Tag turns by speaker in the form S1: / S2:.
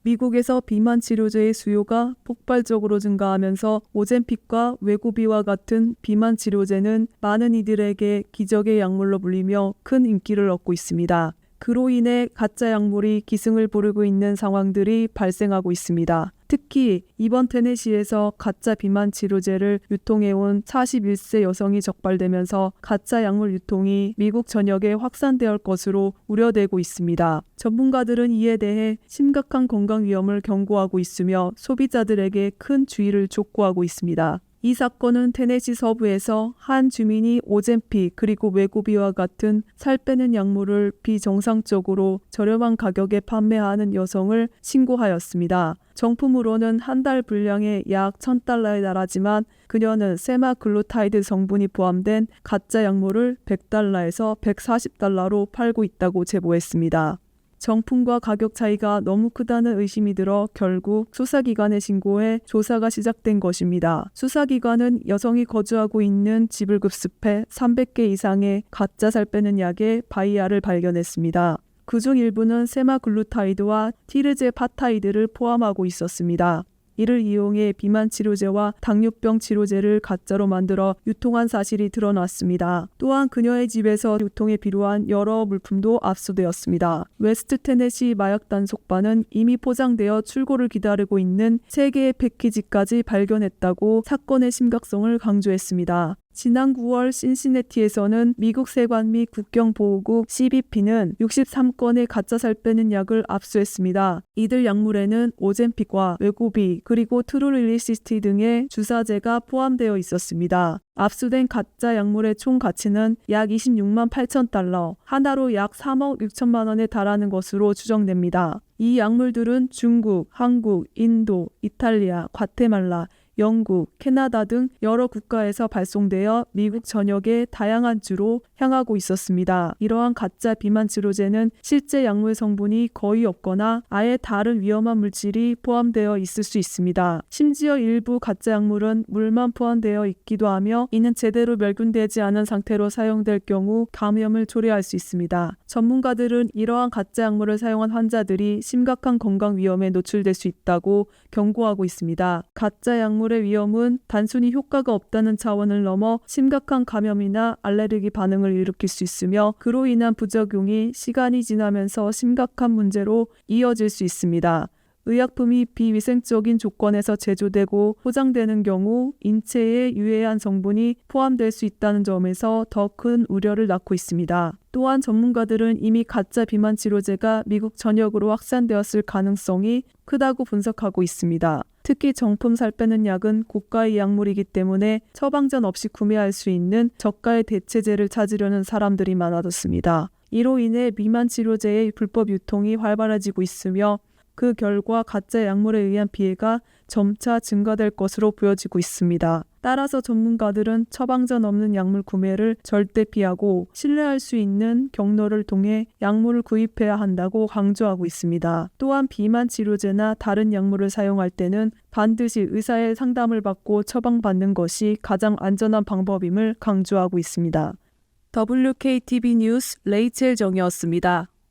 S1: 미국에서 비만 치료제의 수요가 폭발적으로 증가하면서 오젬픽과 웨고비와 같은 비만 치료제는 많은 이들에게 기적의 약물로 불리며 큰 인기를 얻고 있습니다. 그로 인해 가짜 약물이 기승을 부르고 있는 상황들이 발생하고 있습니다. 특히 이번 테네시에서 가짜 비만 치료제를 유통해온 41세 여성이 적발되면서 가짜 약물 유통이 미국 전역에 확산될 것으로 우려되고 있습니다. 전문가들은 이에 대해 심각한 건강 위험을 경고하고 있으며 소비자들에게 큰 주의를 촉구하고 있습니다. 이 사건은 테네시 서부에서 한 주민이 오젬픽 그리고 웨고비와 같은 살 빼는 약물을 비정상적으로 저렴한 가격에 판매하는 여성을 신고하였습니다. 정품으로는 한 달 분량의 약 $1,000에 달하지만 그녀는 세마글루타이드 성분이 포함된 가짜 약물을 $100에서 $140로 팔고 있다고 제보했습니다. 정품과 가격 차이가 너무 크다는 의심이 들어 결국 수사기관에 신고해 조사가 시작된 것입니다. 수사기관은 여성이 거주하고 있는 집을 급습해 300개 이상의 가짜 살 빼는 약의 바이아를 발견했습니다. 그중 일부는 세마글루타이드와 티르제파타이드를 포함하고 있었습니다. 이를 이용해 비만 치료제와 당뇨병 치료제를 가짜로 만들어 유통한 사실이 드러났습니다. 또한 그녀의 집에서 유통에 필요한 여러 물품도 압수되었습니다. 웨스트 테네시 마약 단속반은 이미 포장되어 출고를 기다리고 있는 3개의 패키지까지 발견했다고 사건의 심각성을 강조했습니다. 지난 9월 신시내티에서는 미국 세관 및 국경보호국 CBP는 63건의 가짜 살 빼는 약을 압수했습니다. 이들 약물에는 오젬픽과 웨고비 그리고 트루릴리시스티 등의 주사제가 포함되어 있었습니다. 압수된 가짜 약물의 총 가치는 약 26만 8천 달러, 하나로 약 3억 6천만 원에 달하는 것으로 추정됩니다. 이 약물들은 중국, 한국, 인도, 이탈리아, 과테말라, 영국, 캐나다 등 여러 국가에서 발송되어 미국 전역의 다양한 주로 향하고 있었습니다. 이러한 가짜 비만 치료제는 실제 약물 성분이 거의 없거나 아예 다른 위험한 물질이 포함되어 있을 수 있습니다. 심지어 일부 가짜 약물은 물만 포함되어 있기도 하며 이는 제대로 멸균되지 않은 상태로 사용될 경우 감염을 초래할 수 있습니다. 전문가들은 이러한 가짜 약물을 사용한 환자들이 심각한 건강 위험에 노출될 수 있다고 경고하고 있습니다. 가짜 약물의 위험은 단순히 효과가 없다는 차원을 넘어 심각한 감염이나 알레르기 반응을 일으킬 수 있으며 그로 인한 부작용이 시간이 지나면서 심각한 문제로 이어질 수 있습니다. 의약품이 비위생적인 조건에서 제조되고 포장되는 경우 인체에 유해한 성분이 포함될 수 있다는 점에서 더 큰 우려를 낳고 있습니다. 또한 전문가들은 이미 가짜 비만 치료제가 미국 전역으로 확산되었을 가능성이 크다고 분석하고 있습니다. 특히 정품 살 빼는 약은 고가의 약물이기 때문에 처방전 없이 구매할 수 있는 저가의 대체제를 찾으려는 사람들이 많아졌습니다. 이로 인해 비만 치료제의 불법 유통이 활발해지고 있으며 그 결과 가짜 약물에 의한 피해가 점차 증가될 것으로 보여지고 있습니다. 따라서 전문가들은 처방전 없는 약물 구매를 절대 피하고 신뢰할 수 있는 경로를 통해 약물을 구입해야 한다고 강조하고 있습니다. 또한 비만 치료제나 다른 약물을 사용할 때는 반드시 의사의 상담을 받고 처방받는 것이 가장 안전한 방법임을 강조하고 있습니다. WKTV 뉴스 레이첼 정이었습니다.